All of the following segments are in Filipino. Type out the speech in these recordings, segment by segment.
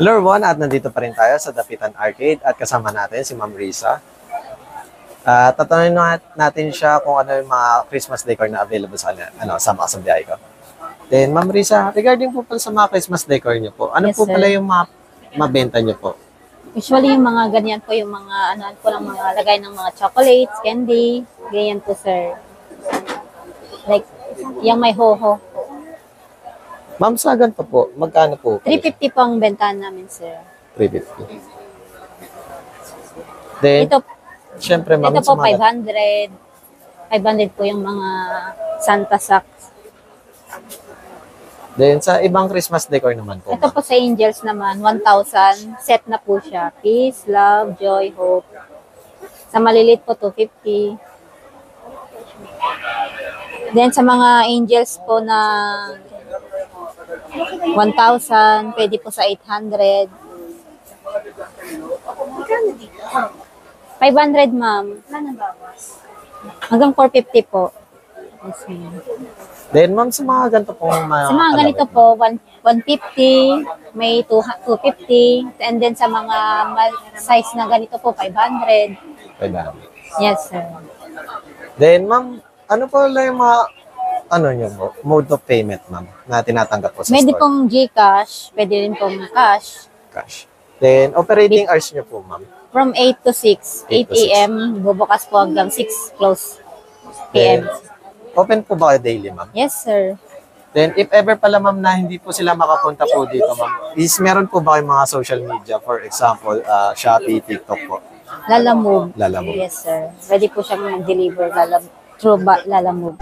Hello everyone, at nandito pa rin tayo sa Dapitan Arcade at kasama natin si Ma'am Risa. Tatanungin natin siya kung ano yung mga Christmas decor na available sa kanya, sama sa biyahe ko. Then Ma'am Risa, regarding po pala sa mga Christmas decor niyo po, ano Yes, po sir. pala yung mga mabenta niyo po? Usually, yung mga ganyan po, yung mga, ano po lang, mga lagay ng mga chocolates, candy, ganyan po, sir. Like, yung may ho-ho. Ma'am, sa ganito po, magkano po? 350 po ang bentahan namin, sir. 350. Then, Ito, syempre ma'am, ito po, sa mga 500. 500 po yung mga Santa socks. Then, sa ibang Christmas decor naman po, Ito po sa Angels naman, 1,000. Set na po siya. Peace, love, joy, hope. Sa malilit po, 250. Then sa mga Angels po na 1,000, pwede po sa 800. 500, ma'am. Hanggang 450 po. Yes, ma'am. Then, ma'am, sa mga ganito po, Sa mga ganito po, 150, may 250, and then sa mga size na ganito po, 500. 500. Yes, sir. Then, ma'am, ano po lang yung mga, niyo po, mode of payment, ma'am, na tinatanggap po sa Pwede store? pong GCash, pwede rin pong cash. Cash. Then, operating hours niyo po, ma'am. From 8 to 6. 8 8 to 6. a.m. bubukas po hanggang 6 close p.m. Then, open po ba kayo daily, ma'am? Yes, sir. Then, if ever pala, ma'am, na hindi po sila makapunta po dito, ma'am, meron po ba kayong mga social media? For example, Shopee, TikTok po. Lalamove. Lalamove. Yes, sir. Pwede po siyang mag-deliver through Lalamove.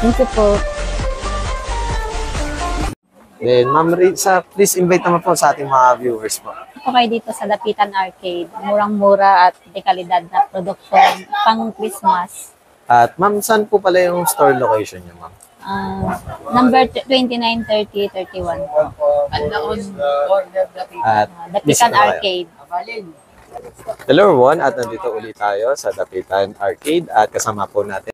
Thank you po. Then, ma'am Risa, please invite naman po sa ating mga viewers po. Ito kayo dito sa Dapitan Arcade. Murang-mura at dekalidad na production pang Christmas. At ma'am, saan po pala yung store location niyo, ma'am? Number 29, 30, 31. At Dapitan visit na kayo. Arcade. Hello everyone, at nandito ulit tayo sa Dapitan Arcade at kasama po natin